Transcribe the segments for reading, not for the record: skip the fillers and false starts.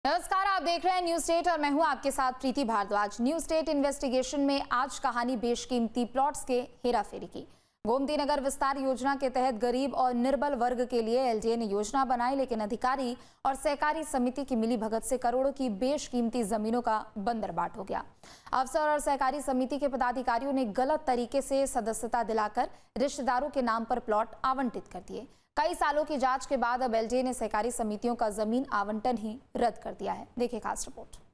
नमस्कार, आप देख रहे हैं न्यूज स्टेट और मैं हूं आपके साथ प्रीति भारद्वाज। न्यूज स्टेट इन्वेस्टिगेशन में आज कहानी बेशकीमती प्लॉट्स के हेराफेरी की। गोमती नगर विस्तार योजना के तहत गरीब और निर्बल वर्ग के लिए एलडीए ने योजना बनाई, लेकिन अधिकारी और सहकारी समिति की मिलीभगत से करोड़ों की बेशकीमती जमीनों का बंदरबाट हो गया। अफसर और सहकारी समिति के पदाधिकारियों ने गलत तरीके से सदस्यता दिलाकर रिश्तेदारों के नाम पर प्लॉट आवंटित कर दिए। कई सालों की जांच के बाद अब एलडीए ने सहकारी समितियों का जमीन आवंटन ही रद्द कर दिया है। देखिए खास रिपोर्ट।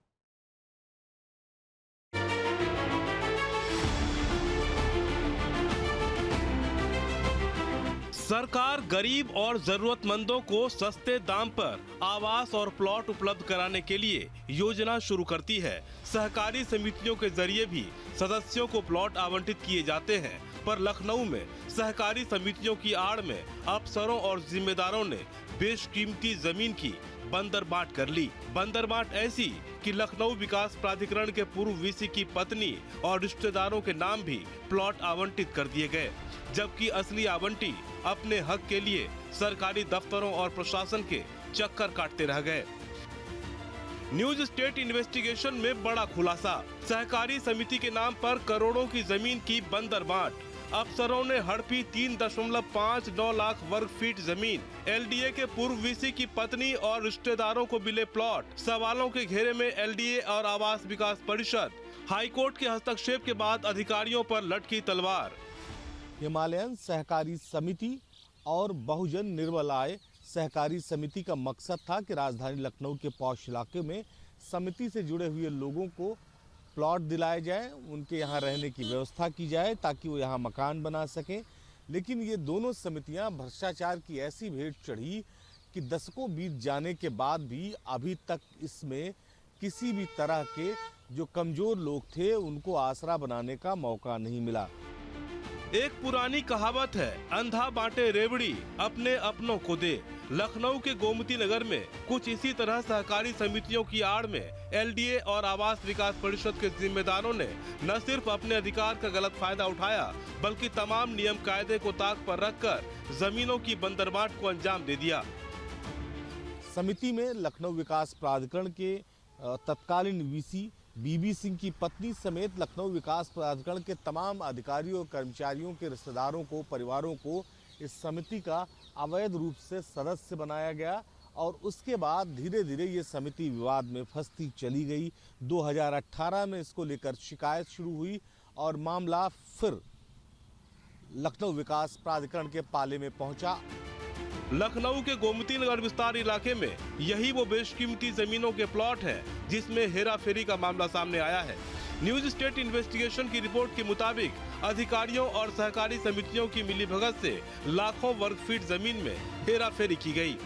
सरकार गरीब और जरूरतमंदों को सस्ते दाम पर आवास और प्लॉट उपलब्ध कराने के लिए योजना शुरू करती है। सहकारी समितियों के जरिए भी सदस्यों को प्लॉट आवंटित किए जाते हैं, पर लखनऊ में सहकारी समितियों की आड़ में अफसरों और जिम्मेदारों ने बेशकीमती जमीन की बंदरबाट कर ली। बंदरबाट ऐसी कि लखनऊ विकास प्राधिकरण के पूर्व वीसी की पत्नी और रिश्तेदारों के नाम भी प्लॉट आवंटित कर दिए गए, जबकि असली आवंटी अपने हक के लिए सरकारी दफ्तरों और प्रशासन के चक्कर काटते रह गए। न्यूज स्टेट इन्वेस्टिगेशन में बड़ा खुलासा, सहकारी समिति के नाम पर करोड़ों की जमीन की बंदरबाट। अफसरों ने हड़पी 3.59 लाख वर्ग फीट जमीन। एलडीए के पूर्व वीसी की पत्नी और रिश्तेदारों को मिले प्लॉट। सवालों के घेरे में एलडीए और आवास विकास परिषद। हाईकोर्ट के हस्तक्षेप के बाद अधिकारियों पर लटकी तलवार। हिमालयन सहकारी समिति और बहुजन निर्बल आय सहकारी समिति का मकसद था कि राजधानी लखनऊ के पॉश इलाके में समिति से जुड़े हुए लोगों को प्लॉट दिलाए जाए, उनके यहाँ रहने की व्यवस्था की जाए ताकि वो यहाँ मकान बना सकें। लेकिन ये दोनों समितियाँ भ्रष्टाचार की ऐसी भेंट चढ़ी कि दशकों बीत जाने के बाद भी अभी तक इसमें किसी भी तरह के जो कमज़ोर लोग थे उनको आसरा बनाने का मौका नहीं मिला। एक पुरानी कहावत है, अंधा बांटे रेवड़ी अपने अपनों को दे। लखनऊ के गोमती नगर में कुछ इसी तरह सहकारी समितियों की आड़ में एलडीए और आवास विकास परिषद के जिम्मेदारों ने न सिर्फ अपने अधिकार का गलत फायदा उठाया, बल्कि तमाम नियम कायदे को ताक पर रखकर जमीनों की बंदरबाट को अंजाम दे दिया। समिति में लखनऊ विकास प्राधिकरण के तत्कालीन वीसी बीबी सिंह की पत्नी समेत लखनऊ विकास प्राधिकरण के तमाम अधिकारियों और कर्मचारियों के रिश्तेदारों को, परिवारों को इस समिति का अवैध रूप से सदस्य बनाया गया और उसके बाद धीरे धीरे ये समिति विवाद में फंसती चली गई। 2018 में इसको लेकर शिकायत शुरू हुई और मामला फिर लखनऊ विकास प्राधिकरण के पाले में पहुंचा। लखनऊ के गोमती नगर विस्तार इलाके में यही वो बेशकीमती जमीनों के प्लॉट हैं जिसमें हेराफेरी का मामला सामने आया है। न्यूज स्टेट इन्वेस्टिगेशन की रिपोर्ट के मुताबिक अधिकारियों और सहकारी समितियों की मिलीभगत से लाखों वर्ग फीट जमीन में हेराफेरी की गई।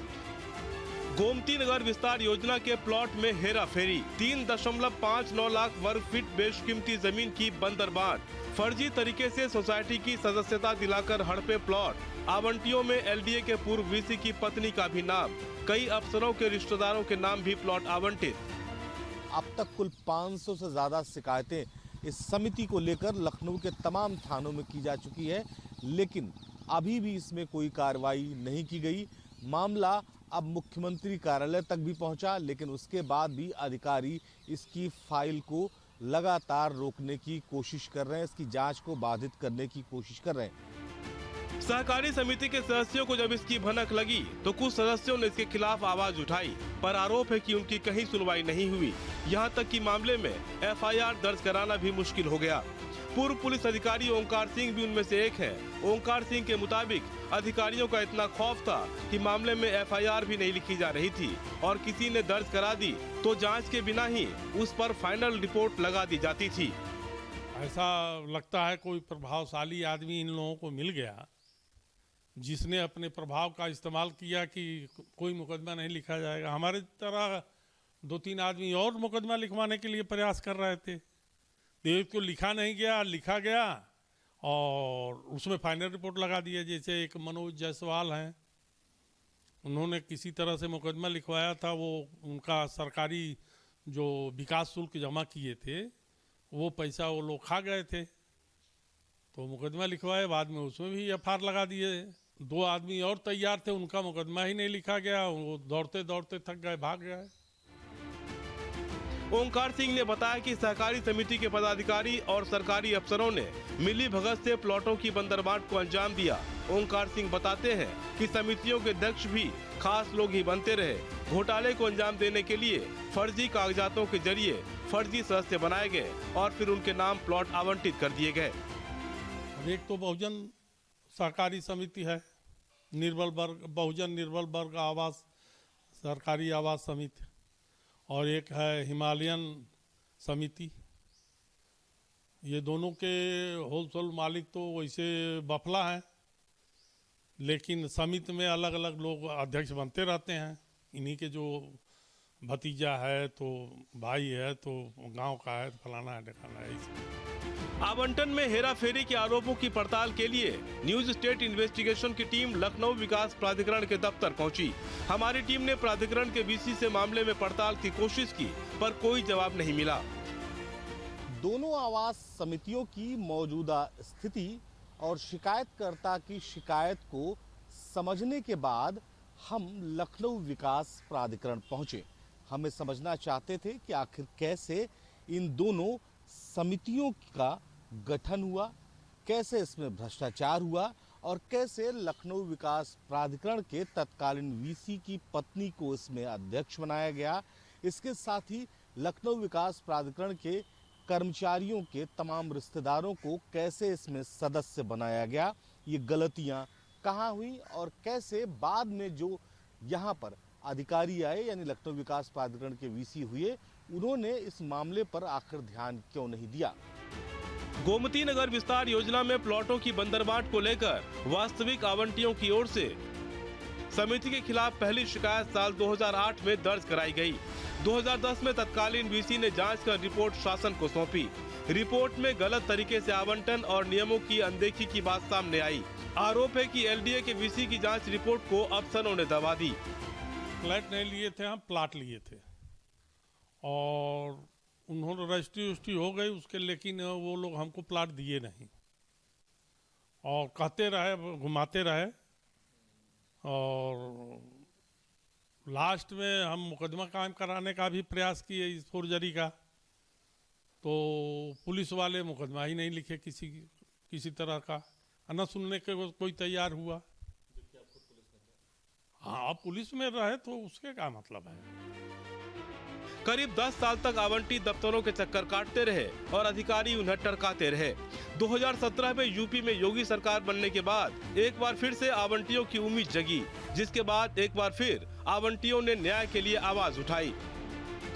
गोमती नगर विस्तार योजना के प्लॉट में हेराफेरी, 3.59 लाख वर्ग फीट बेशकीमती जमीन की बंदरबाट, फर्जी तरीके से सोसाइटी की सदस्यता दिलाकर हड़पे प्लॉट, आवंटियों में एलडीए के पूर्व वीसी की पत्नी का भी नाम, कई अफसरों के रिश्तेदारों के नाम भी प्लॉट आवंटित। अब तक कुल 500 से ज़्यादा शिकायतें इस समिति को लेकर लखनऊ के तमाम थानों में की जा चुकी है, लेकिन अभी भी इसमें कोई कार्रवाई नहीं की गई। मामला अब मुख्यमंत्री कार्यालय तक भी पहुंचा, लेकिन उसके बाद भी अधिकारी इसकी फाइल को लगातार रोकने की कोशिश कर रहे हैं, इसकी जांच को बाधित करने की कोशिश कर रहे हैं। सहकारी समिति के सदस्यों को जब इसकी भनक लगी तो कुछ सदस्यों ने इसके खिलाफ आवाज उठाई, पर आरोप है कि उनकी कहीं सुनवाई नहीं हुई। यहां तक कि मामले में एफआईआर दर्ज कराना भी मुश्किल हो गया। पूर्व पुलिस अधिकारी ओंकार सिंह भी उनमें से एक है। ओंकार सिंह के मुताबिक अधिकारियों का इतना खौफ था कि मामले में एफआईआर भी नहीं लिखी जा रही थी और किसी ने दर्ज करा दी तो जांच के बिना ही उस पर फाइनल रिपोर्ट लगा दी जाती थी। ऐसा लगता है कोई प्रभावशाली आदमी इन लोगों को मिल गया जिसने अपने प्रभाव का इस्तेमाल किया कि कोई मुकदमा नहीं लिखा जाएगा। हमारे तरह 2-3 आदमी और मुकदमा लिखवाने के लिए प्रयास कर रहे थे, एक को लिखा नहीं गया, लिखा गया और उसमें फाइनल रिपोर्ट लगा दिया। जैसे एक मनोज जायसवाल हैं, उन्होंने किसी तरह से मुकदमा लिखवाया था, वो उनका सरकारी जो विकास शुल्क जमा किए थे वो पैसा वो लोग खा गए थे, तो मुकदमा लिखवाए, बाद में उसमें भी एफआईआर लगा दिए। 2 आदमी और तैयार थे, उनका मुकदमा ही नहीं लिखा गया, वो दौड़ते दौड़ते थक गए, भाग गए। ओंकार सिंह ने बताया कि सहकारी समिति के पदाधिकारी और सरकारी अफसरों ने मिली भगत से प्लॉटों की बंदरबांट को अंजाम दिया। ओंकार सिंह बताते हैं कि समितियों के अध्यक्ष भी खास लोग ही बनते रहे। घोटाले को अंजाम देने के लिए फर्जी कागजातों के जरिए फर्जी सदस्य बनाए गए और फिर उनके नाम प्लॉट आवंटित कर दिए गए। एक तो बहुजन सहकारी समिति है, निर्बल वर्ग बहुजन निर्बल वर्ग आवास सरकारी आवास समिति, और एक है हिमालयन समिति। ये दोनों के होलसेल मालिक तो वैसे बफला हैं, लेकिन समिति में अलग अलग लोग अध्यक्ष बनते रहते हैं। इन्हीं के जो भतीजा है तो भाई है तो गांव का है तो फलाना है ढकाना है। आवंटन में हेरा फेरी के आरोपों की पड़ताल के लिए न्यूज स्टेट इन्वेस्टिगेशन की टीम लखनऊ विकास प्राधिकरण के दफ्तर पहुंची। हमारी टीम ने प्राधिकरण के वीसी से मामले में पड़ताल की कोशिश की, पर कोई जवाब नहीं मिला। दोनों आवास समितियों की मौजूदा स्थिति और शिकायतकर्ता की शिकायत को समझने के बाद हम लखनऊ विकास प्राधिकरण पहुंचे। हमें समझना चाहते थे कि आखिर कैसे इन दोनों समितियों का गठन हुआ, कैसे इसमें भ्रष्टाचार हुआ और कैसे लखनऊ विकास प्राधिकरण के तत्कालीन वीसी की पत्नी को इसमें अध्यक्ष बनाया गया। इसके साथ ही लखनऊ विकास प्राधिकरण के कर्मचारियों के तमाम रिश्तेदारों को कैसे इसमें सदस्य बनाया गया, ये गलतियां कहाँ हुई और कैसे बाद में जो यहाँ पर अधिकारी आए यानी लखनऊ विकास प्राधिकरण के वीसी हुए, उन्होंने इस मामले पर आखिर ध्यान क्यों नहीं दिया। गोमती नगर विस्तार योजना में प्लॉटों की बंदरबांट को लेकर वास्तविक आवंटियों की ओर से समिति के खिलाफ पहली शिकायत साल 2008 में दर्ज कराई गई। 2010 में तत्कालीन वीसी ने जांच कर रिपोर्ट शासन को सौंपी। रिपोर्ट में गलत तरीके से आवंटन और नियमों की अनदेखी की बात सामने आई। आरोप है कि एलडीए के वीसी की जांच रिपोर्ट को अफसरों ने दबा दी। फ्लैट नहीं लिए थे, हम प्लाट लिए थे और उन्होंने रजिस्ट्री हो गई उसके, लेकिन वो लोग हमको प्लाट दिए नहीं और कहते रहे, घुमाते रहे और लास्ट में हम मुकदमा कायम कराने का भी प्रयास किए इस फोर्जरी का, तो पुलिस वाले मुकदमा ही नहीं लिखे किसी तरह का, न सुनने के कोई तैयार हुआ। हाँ, पुलिस में रहे तो उसके क्या मतलब है। करीब 10 साल तक आवंटित दफ्तरों के चक्कर काटते रहे और अधिकारी उन्हें टरकाते रहे। 2017 में यूपी में योगी सरकार बनने के बाद एक बार फिर से आवंटियों की उम्मीद जगी, जिसके बाद एक बार फिर आवंटियों ने न्याय के लिए आवाज उठाई।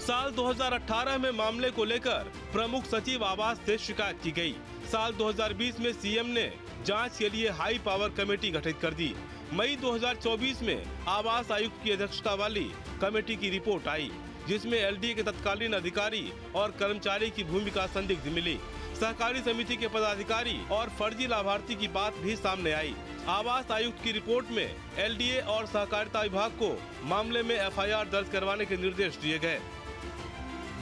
साल 2018 में मामले को लेकर प्रमुख सचिव आवास से शिकायत की गई। साल 2020 में सीएम ने जांच के लिए हाई पावर कमेटी गठित कर दी। मई 2024 में आवास आयुक्त की अध्यक्षता वाली कमेटी की रिपोर्ट आई, जिसमें एलडीए के तत्कालीन अधिकारी और कर्मचारी की भूमिका संदिग्ध मिली। सहकारी समिति के पदाधिकारी और फर्जी लाभार्थी की बात भी सामने आई। आवास आयुक्त की रिपोर्ट में एलडीए और सहकारिता विभाग को मामले में एफआईआर दर्ज करवाने के निर्देश दिए गए।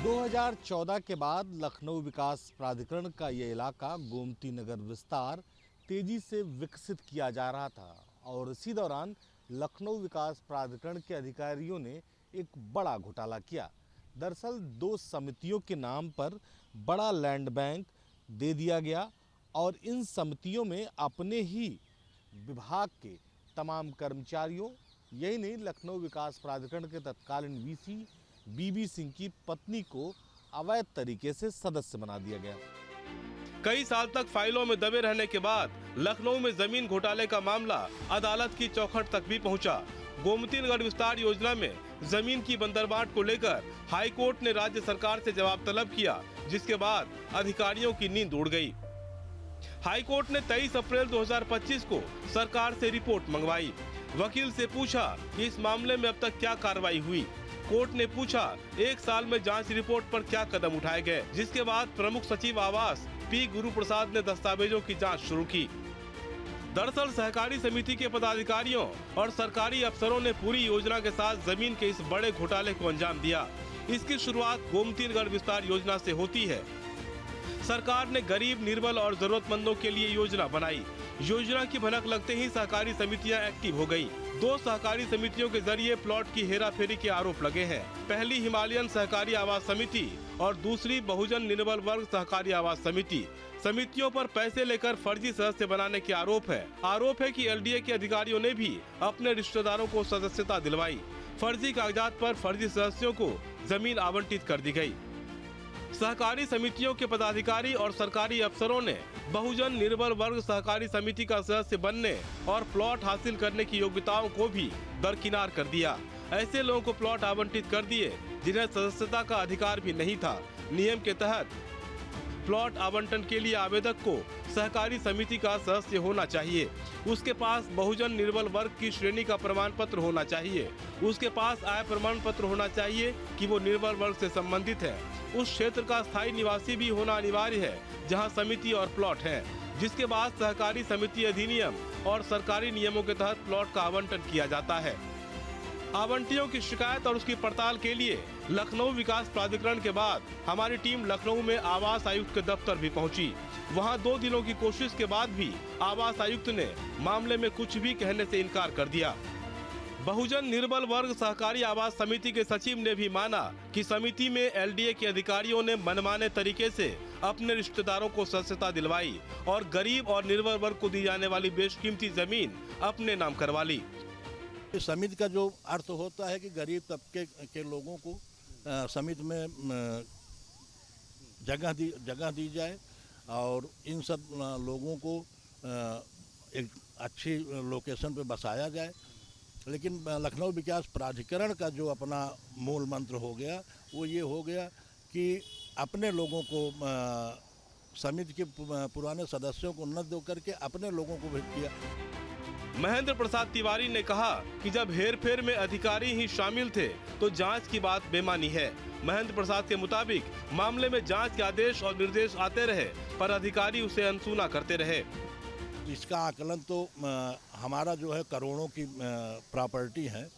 2014 के बाद लखनऊ विकास प्राधिकरण का ये इलाका गोमती नगर विस्तार तेजी से विकसित किया जा रहा था और इसी दौरान लखनऊ विकास प्राधिकरण के अधिकारियों ने एक बड़ा घोटाला किया। दरअसल 2 समितियों के नाम पर बड़ा लैंड बैंक दे दिया गया और इन समितियों में अपने ही विभाग के तमाम कर्मचारियों, यही नहीं लखनऊ विकास प्राधिकरण के तत्कालीन वीसी बीबी सिंह की पत्नी को अवैध तरीके से सदस्य बना दिया गया। कई साल तक फाइलों में दबे रहने के बाद लखनऊ में जमीन घोटाले का मामला अदालत की चौखट तक भी पहुंचा। गोमती नगर विस्तार योजना में जमीन की बंदरबांट को लेकर हाई कोर्ट ने राज्य सरकार से जवाब तलब किया, जिसके बाद अधिकारियों की नींद उड़ गई। हाई कोर्ट ने 23 अप्रैल 2025 को सरकार से रिपोर्ट मंगवाई। वकील से पूछा कि इस मामले में अब तक क्या कार्रवाई हुई। कोर्ट ने पूछा 1 साल में जांच रिपोर्ट पर क्या कदम उठाए गए, जिसके बाद प्रमुख सचिव आवास पी गुरु प्रसाद ने दस्तावेजों की जांच शुरू की। दरअसल सहकारी समिति के पदाधिकारियों और सरकारी अफसरों ने पूरी योजना के साथ जमीन के इस बड़े घोटाले को अंजाम दिया। इसकी शुरुआत गोमती नगर विस्तार योजना से होती है। सरकार ने गरीब, निर्बल और जरूरतमंदों के लिए योजना बनाई। योजना की भनक लगते ही सहकारी समितियां एक्टिव हो गयी। 2 सहकारी समितियों के जरिए प्लॉट की हेराफेरी के आरोप लगे हैं। पहली हिमालयन सहकारी आवास समिति और दूसरी बहुजन निर्बल वर्ग सहकारी आवास समिति। समितियों पर पैसे लेकर फर्जी सदस्य बनाने के आरोप है कि एलडीए के अधिकारियों ने भी अपने रिश्तेदारों को सदस्यता दिलवाई। फर्जी कागजात पर फर्जी सदस्यों को जमीन आवंटित कर दी गई। सहकारी समितियों के पदाधिकारी और सरकारी अफसरों ने बहुजन निर्बल वर्ग सहकारी समिति का सदस्य बनने और प्लॉट हासिल करने की योग्यताओं को भी दरकिनार कर दिया। ऐसे लोगों को प्लॉट आवंटित कर दिए जिन्हें सदस्यता का अधिकार भी नहीं था। नियम के तहत प्लॉट आवंटन के लिए आवेदक को सहकारी समिति का सदस्य होना चाहिए, उसके पास बहुजन निर्बल वर्ग की श्रेणी का प्रमाण पत्र होना चाहिए, उसके पास आय प्रमाण पत्र होना चाहिए कि वो निर्बल वर्ग से संबंधित है, उस क्षेत्र का स्थायी निवासी भी होना अनिवार्य है जहां समिति और प्लॉट है, जिसके बाद सहकारी समिति अधिनियम और सरकारी नियमों के तहत प्लॉट का आवंटन किया जाता है। आवंटियों की शिकायत और उसकी पड़ताल के लिए लखनऊ विकास प्राधिकरण के बाद हमारी टीम लखनऊ में आवास आयुक्त के दफ्तर भी पहुंची। वहां 2 दिनों की कोशिश के बाद भी आवास आयुक्त ने मामले में कुछ भी कहने से इनकार कर दिया। बहुजन निर्बल वर्ग सहकारी आवास समिति के सचिव ने भी माना कि समिति में एलडीए के अधिकारियों ने मनमाने तरीके से अपने रिश्तेदारों को सदस्यता दिलवाई और गरीब और निर्बल वर्ग को दी जाने वाली बेशकीमती जमीन अपने नाम करवा ली। इस समिति का जो अर्थ होता है कि गरीब तबके के लोगों को समिति में जगह दी जाए और इन सब लोगों को एक अच्छी लोकेशन पे बसाया जाए। लेकिन लखनऊ विकास प्राधिकरण का जो अपना मूल मंत्र हो गया वो ये हो गया कि अपने लोगों को समिति के पुराने सदस्यों को न दो करके अपने लोगों को भेज किया। महेंद्र प्रसाद तिवारी ने कहा कि जब हेरफेर में अधिकारी ही शामिल थे तो जांच की बात बेमानी है। महेंद्र प्रसाद के मुताबिक मामले में जांच के आदेश और निर्देश आते रहे पर अधिकारी उसे अनसुना करते रहे। इसका आकलन तो हमारा जो है करोड़ों की प्रॉपर्टी है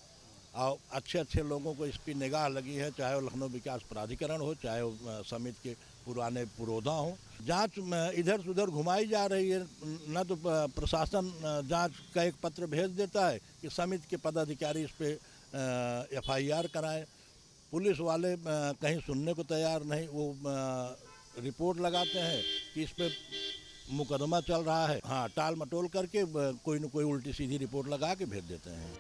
और अच्छे लोगों को इस पर निगाह लगी है, चाहे वो लखनऊ विकास प्राधिकरण हो, चाहे वो समिति के पुराने पुरोधा हो। जांच इधर से उधर घुमाई जा रही है। न तो प्रशासन जांच का एक पत्र भेज देता है कि समिति के पदाधिकारी इस पे एफआईआर कराएं, पुलिस वाले कहीं सुनने को तैयार नहीं, वो रिपोर्ट लगाते हैं कि इस पे मुकदमा चल रहा है। हाँ, टाल मटोल करके कोई न कोई उल्टी सीधी रिपोर्ट लगा के भेज देते हैं।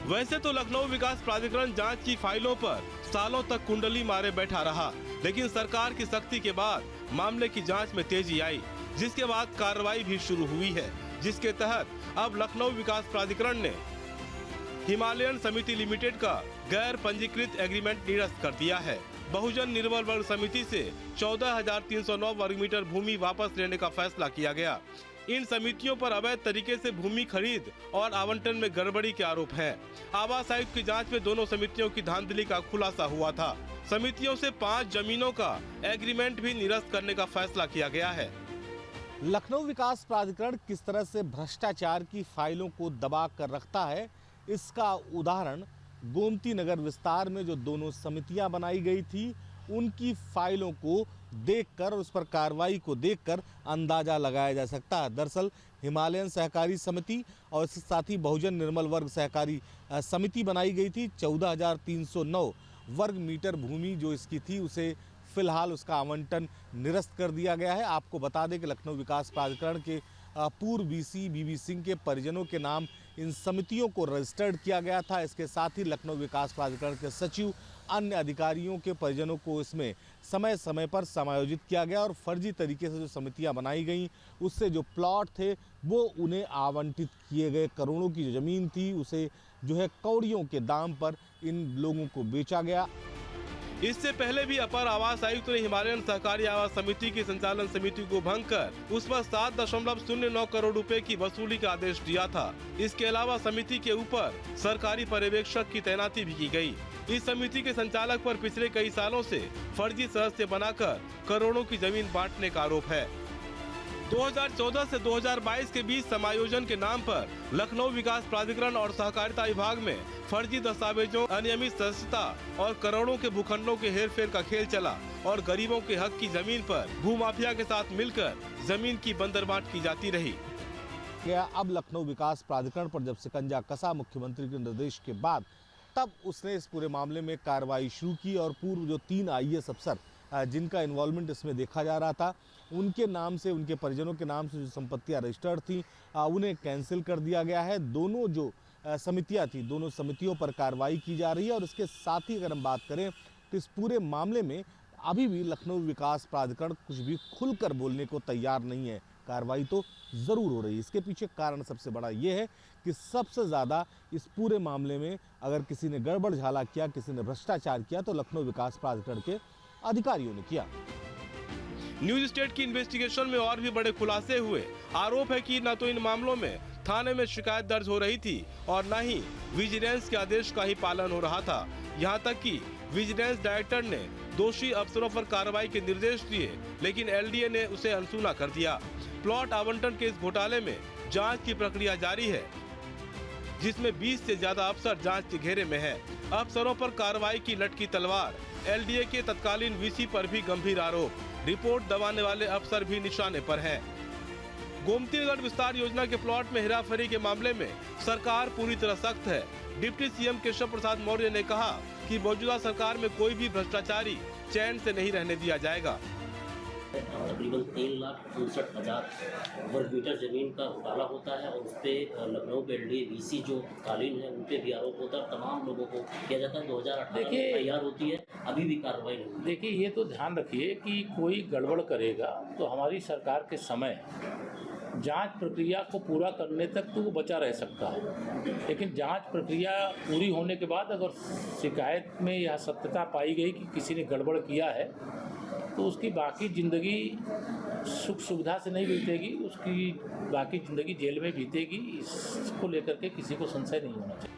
वैसे तो लखनऊ विकास प्राधिकरण जांच की फाइलों पर सालों तक कुंडली मारे बैठा रहा, लेकिन सरकार की सख्ती के बाद मामले की जांच में तेजी आई, जिसके बाद कार्रवाई भी शुरू हुई है, जिसके तहत अब लखनऊ विकास प्राधिकरण ने हिमालयन समिति लिमिटेड का गैर पंजीकृत एग्रीमेंट निरस्त कर दिया है। बहुजन निर्बल वर्ग समिति से 14,309 वर्ग मीटर भूमि वापस लेने का फैसला किया गया। इन समितियों पर अवैध तरीके से भूमि खरीद और आवंटन में गड़बड़ी के आरोप हैं। आवास आयुक्त की जांच में दोनों समितियों की धांधली का खुलासा हुआ था। समितियों से 5 जमीनों का एग्रीमेंट भी निरस्त करने का फैसला किया गया है। लखनऊ विकास प्राधिकरण किस तरह से भ्रष्टाचार की फाइलों को दबा कर रखता है, इसका उदाहरण गोमती नगर विस्तार में जो दोनों समितियां बनाई गई थी उनकी फाइलों को देखकर, उस पर कार्रवाई को देखकर अंदाजा लगाया जा सकता है। दरअसल हिमालयन सहकारी समिति और इसके साथ ही बहुजन निर्मल वर्ग सहकारी समिति बनाई गई थी। 14,309 वर्ग मीटर भूमि जो इसकी थी उसे फिलहाल उसका आवंटन निरस्त कर दिया गया है। आपको बता दें कि लखनऊ विकास प्राधिकरण के पूर्व बीसी बीबी सिंह के परिजनों के नाम इन समितियों को रजिस्टर्ड किया गया था। इसके साथ ही लखनऊ विकास प्राधिकरण के सचिव, अन्य अधिकारियों के परिजनों को इसमें समय समय पर समायोजित किया गया और फर्जी तरीके से जो समितियां बनाई गई उससे जो प्लॉट थे वो उन्हें आवंटित किए गए। करोड़ों की जो ज़मीन थी उसे जो है कौड़ियों के दाम पर इन लोगों को बेचा गया। इससे पहले भी अपर आवास आयुक्त ने हिमालयन सहकारी आवास समिति की संचालन समिति को भंग कर उस पर 7.09 करोड़ रुपए की वसूली का आदेश दिया था। इसके अलावा समिति के ऊपर सरकारी पर्यवेक्षक की तैनाती भी की गई। इस समिति के संचालक पर पिछले कई सालों से फर्जी सदस्य बनाकर करोड़ों की जमीन बांटने का आरोप है। 2014 से 2022 के बीच समायोजन के नाम पर लखनऊ विकास प्राधिकरण और सहकारिता विभाग में फर्जी दस्तावेजों, अनियमित सदस्यता और करोड़ों के भूखंडों के हेरफेर का खेल चला और गरीबों के हक की जमीन पर भूमाफिया के साथ मिलकर जमीन की बंदरबांट की जाती रही। गया। अब लखनऊ विकास प्राधिकरण पर जब शिकंजा कसा मुख्यमंत्री के निर्देश के बाद, तब उसने इस पूरे मामले में कार्रवाई शुरू की और पूर्व जो 3 IAS अफसर जिनका इन्वॉल्वमेंट इसमें देखा जा रहा था, उनके नाम से, उनके परिजनों के नाम से जो संपत्तियां रजिस्टर्ड थी, उन्हें कैंसिल कर दिया गया है। दोनों जो समितियां थी, दोनों समितियों पर कार्रवाई की जा रही है। और इसके साथ ही अगर हम बात करें तो इस पूरे मामले में अभी भी लखनऊ विकास प्राधिकरण कुछ भी खुलकर बोलने को तैयार नहीं है। कार्रवाई तो ज़रूर हो रही है। इसके पीछे कारण सबसे बड़ा ये है कि सबसे ज़्यादा इस पूरे मामले में अगर किसी ने गड़बड़ झाला किया, किसी ने भ्रष्टाचार किया, तो लखनऊ विकास प्राधिकरण के अधिकारियों ने किया। न्यूज स्टेट की इन्वेस्टिगेशन में और भी बड़े खुलासे हुए। आरोप है कि न तो इन मामलों में थाने में शिकायत दर्ज हो रही थी और न ही विजिलेंस के आदेश का ही पालन हो रहा था। यहाँ तक कि विजिलेंस डायरेक्टर ने दोषी अफसरों पर कार्रवाई के निर्देश दिए, लेकिन LDA ने उसे अनसुना कर दिया। प्लॉट आवंटन के इस घोटाले में जांच की प्रक्रिया जारी है, जिसमें 20 से ज्यादा अफसर जांच के घेरे में है। अफसरों पर कार्रवाई की लटकी तलवार। LDA के तत्कालीन VC पर भी गंभीर आरोप। रिपोर्ट दबाने वाले अफसर भी निशाने पर हैं। गोमती नगर विस्तार योजना के प्लॉट में हेराफेरी के मामले में सरकार पूरी तरह सख्त है। डिप्टी CM केशव प्रसाद मौर्य ने कहा कि मौजूदा सरकार में कोई भी भ्रष्टाचारी चैन से नहीं रहने दिया जाएगा। तकरीबन 3,59,000 वर्ग मीटर जमीन का घोटाला होता है और उस पर लखनऊ के LDA VC जो कालीन है उन पे भी आरोप होता है। तमाम लोगों को किया जाता है। 2018 में तैयार होती है, अभी भी कार्रवाई नहीं हुई। देखिए, ये तो ध्यान रखिए कि कोई गड़बड़ करेगा तो हमारी सरकार के समय जांच प्रक्रिया को पूरा करने तक तो वो बचा रह सकता है, लेकिन जांच प्रक्रिया पूरी होने के बाद अगर शिकायत में यह सत्यता पाई गई कि किसी ने गड़बड़ किया है तो उसकी बाकी ज़िंदगी सुख सुविधा से नहीं बीतेगी, उसकी बाकी ज़िंदगी जेल में बीतेगी। इसको लेकर के किसी को संशय नहीं होना चाहिए।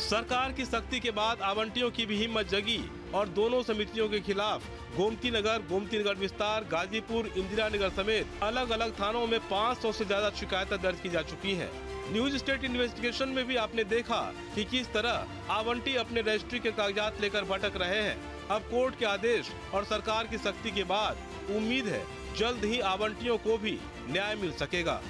सरकार की सख्ती के बाद आवंटियों की भी हिम्मत जगी और दोनों समितियों के खिलाफ गोमती नगर विस्तार, गाजीपुर, इंदिरा नगर समेत अलग अलग थानों में 500 से ज्यादा शिकायतें दर्ज की जा चुकी हैं। न्यूज स्टेट इन्वेस्टिगेशन में भी आपने देखा कि किस तरह आवंटी अपने रजिस्ट्री के कागजात लेकर भटक रहे हैं। अब कोर्ट के आदेश और सरकार की सख्ती के बाद उम्मीद है जल्द ही आवंटियों को भी न्याय मिल सकेगा।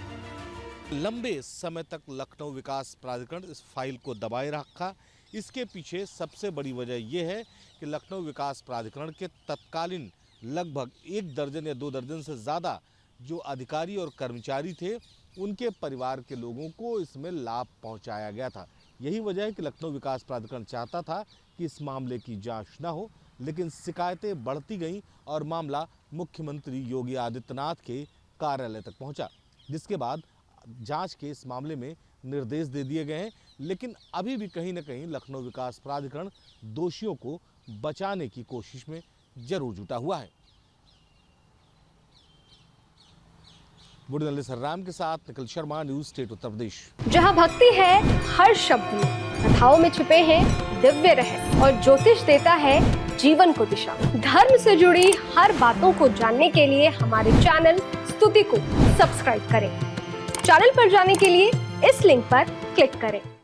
लंबे समय तक लखनऊ विकास प्राधिकरण इस फाइल को दबाए रखा। इसके पीछे सबसे बड़ी वजह यह है कि लखनऊ विकास प्राधिकरण के तत्कालीन लगभग 1 दर्जन या 2 दर्जन से ज़्यादा जो अधिकारी और कर्मचारी थे, उनके परिवार के लोगों को इसमें लाभ पहुंचाया गया था। यही वजह है कि लखनऊ विकास प्राधिकरण चाहता था कि इस मामले की जांच न हो, लेकिन शिकायतें बढ़ती गईं और मामला मुख्यमंत्री योगी आदित्यनाथ के कार्यालय तक पहुंचा, जिसके बाद जांच के इस मामले में निर्देश दे दिए गए हैं। लेकिन अभी भी कहीं न कहीं लखनऊ विकास प्राधिकरण दोषियों को बचाने की कोशिश में जरूर जुटा हुआ है। बुढ़नल्ले सरराम के साथ निखिल शर्मा, न्यूज स्टेट उत्तर प्रदेश। जहाँ भक्ति है हर शब्द में, कथाओं में छुपे हैं दिव्य रहस्य और ज्योतिष देता है जीवन को दिशा। धर्म से जुड़ी हर बातों को जानने के लिए हमारे चैनल स्तुति को सब्सक्राइब करें। चैनल पर जाने के लिए इस लिंक पर क्लिक करें।